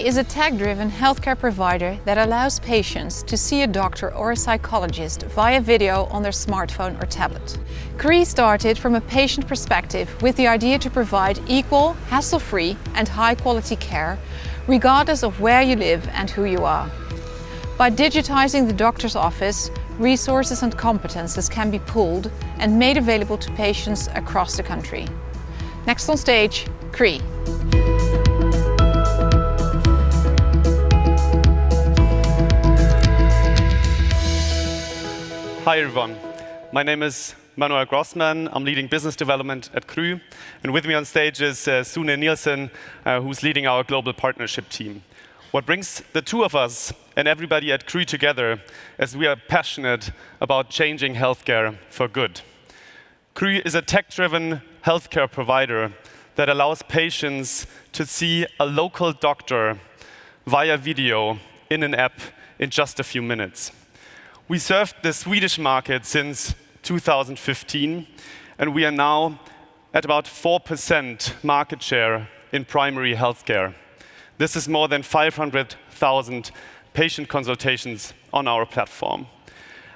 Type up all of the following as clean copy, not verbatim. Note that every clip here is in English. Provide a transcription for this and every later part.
is a tech-driven healthcare provider that allows patients to see a doctor or a psychologist via video on their smartphone or tablet. KRY started from a patient perspective with the idea to provide equal, hassle-free and high-quality care, regardless of where you live and who you are. By digitizing the doctor's office, resources and competences can be pooled and made available to patients across the country. Next on stage, KRY. Hi everyone, my name is Manuel Grossman. I'm leading business development at KRY, and with me on stage is Sune Nielsen, who's leading our global partnership team. What brings the two of us and everybody at KRY together is we are passionate about changing healthcare for good. KRY is a tech-driven healthcare provider that allows patients to see a local doctor via video in an app in just a few minutes. We served the Swedish market since 2015, and we are now at about 4% market share in primary healthcare. This is more than 500,000 patient consultations on our platform.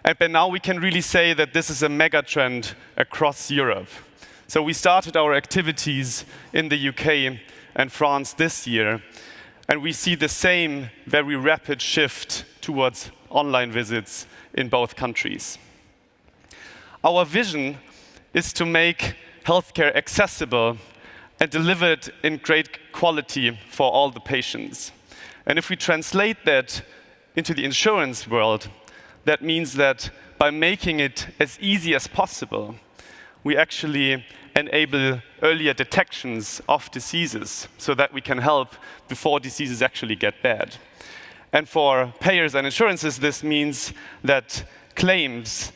And by now we can really say that this is a mega trend across Europe. So we started our activities in the UK and France this year, and we see the same very rapid shift towards online visits in both countries. Our vision is to make healthcare accessible and deliver it in great quality for all the patients. And if we translate that into the insurance world, that means that by making it as easy as possible, we actually enable earlier detections of diseases so that we can help before diseases actually get bad. And for payers and insurances, this means that claims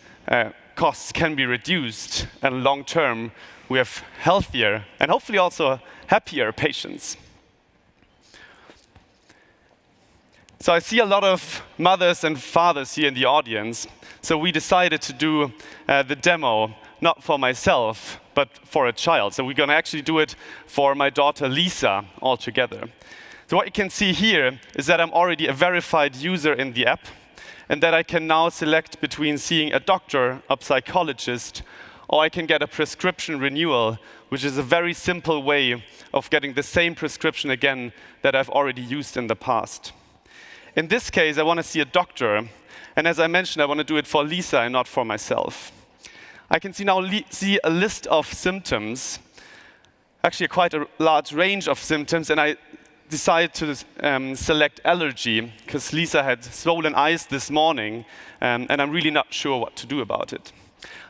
costs can be reduced, and long term, we have healthier and hopefully also happier patients. So I see a lot of mothers and fathers here in the audience, so we decided to do the demo, not for myself, but for a child. So we're going to actually do it for my daughter Lisa altogether. So what you can see here is that I'm already a verified user in the app, and that I can now select between seeing a doctor, a psychologist, or I can get a prescription renewal, which is a very simple way of getting the same prescription again that I've already used in the past. In this case, I want to see a doctor, and as I mentioned, I want to do it for Lisa and not for myself. I can see a list of symptoms, actually quite a large range of symptoms, and I decided to select allergy because Lisa had swollen eyes this morning, and I'm really not sure what to do about it.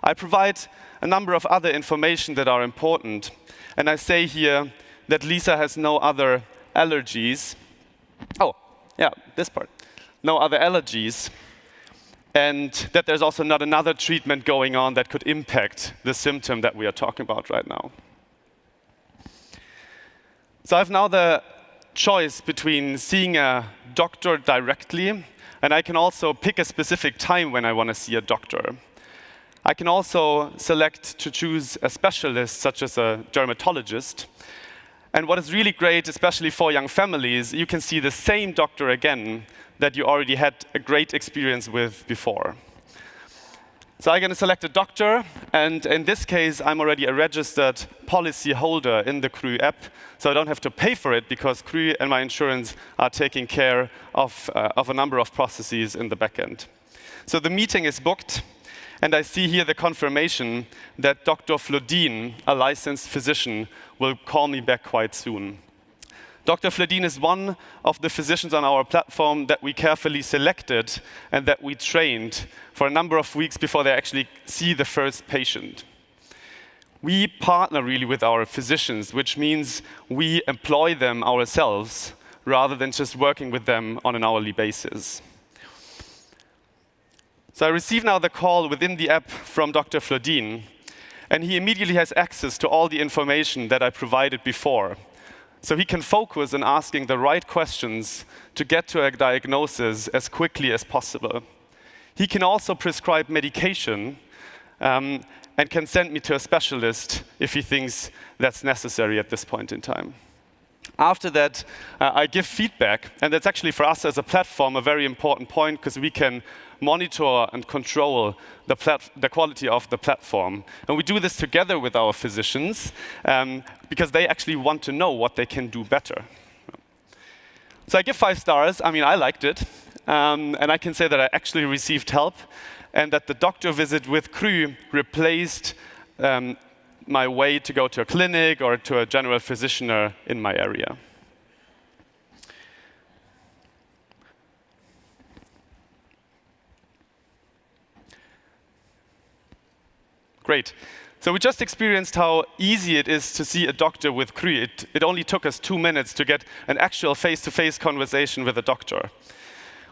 I provide a number of other information that are important, and I say here that Lisa has no other allergies. Oh, yeah, this part. No other allergies, and that there's also not another treatment going on that could impact the symptom that we are talking about right now. So I have now the choice between seeing a doctor directly, and I can also pick a specific time when I want to see a doctor. I can also select to choose a specialist, such as a dermatologist. And what is really great, especially for young families, you can see the same doctor again that you already had a great experience with before. So I'm going to select a doctor, and in this case, I'm already a registered policy holder in the KRY app, so I don't have to pay for it because KRY and my insurance are taking care of a number of processes in the back end. So the meeting is booked, and I see here the confirmation that Dr. Flodin, a licensed physician, will call me back quite soon. Dr. Flodin is one of the physicians on our platform that we carefully selected and that we trained for a number of weeks before they actually see the first patient. We partner really with our physicians, which means we employ them ourselves rather than just working with them on an hourly basis. So I receive now the call within the app from Dr. Flodin, and he immediately has access to all the information that I provided before. So he can focus on asking the right questions to get to a diagnosis as quickly as possible. He can also prescribe medication and can send me to a specialist if he thinks that's necessary at this point in time. After that, I give feedback, and that's actually for us as a platform a very important point because we can monitor and control the quality of the platform. And we do this together with our physicians because they actually want to know what they can do better. So I give 5 stars. I mean, I liked it. And I can say that I actually received help and that the doctor visit with KRY replaced my way to go to a clinic or to a general physician in my area. Great. So we just experienced how easy it is to see a doctor with KRY. It only took us 2 minutes to get an actual face-to-face conversation with a doctor.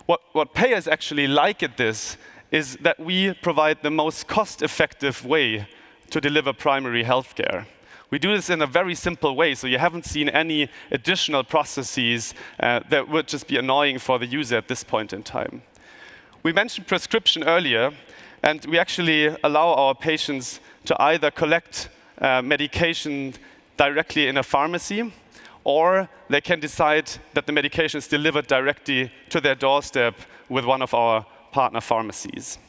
What payers actually like at this is that we provide the most cost-effective way to deliver primary healthcare. We do this in a very simple way, so you haven't seen any additional processes that would just be annoying for the user at this point in time. We mentioned prescription earlier, and we actually allow our patients to either collect medication directly in a pharmacy, or they can decide that the medication is delivered directly to their doorstep with one of our partner pharmacies.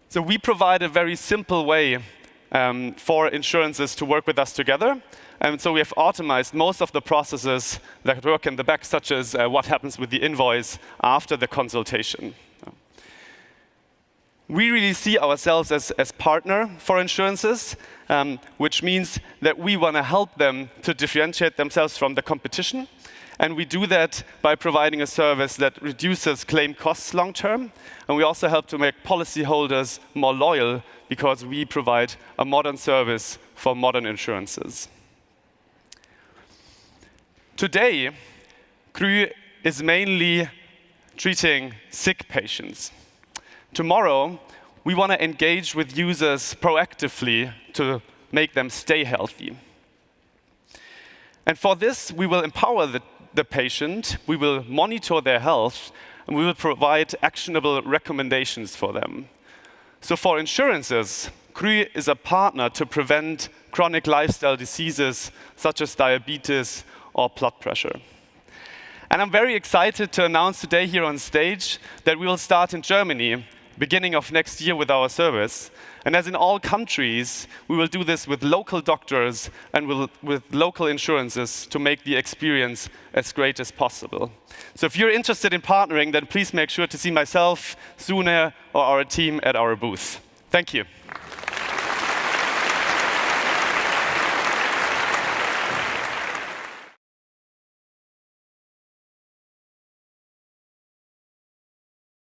So we provide a very simple way for insurances to work with us together. And so we have automated most of the processes that work in the back, such as what happens with the invoice after the consultation. We really see ourselves as partner for insurances, which means that we want to help them to differentiate themselves from the competition. And we do that by providing a service that reduces claim costs long term. And we also help to make policyholders more loyal because we provide a modern service for modern insurances. Today, KRY is mainly treating sick patients. Tomorrow, we want to engage with users proactively to make them stay healthy. And for this, we will empower the patient, we will monitor their health, and we will provide actionable recommendations for them. So for insurances, KRY is a partner to prevent chronic lifestyle diseases such as diabetes or blood pressure. And I'm very excited to announce today here on stage that we will start in Germany beginning of next year with our service. And as in all countries, we will do this with local doctors and with local insurances to make the experience as great as possible. So if you're interested in partnering, then please make sure to see myself, Sune, or our team at our booth. Thank you.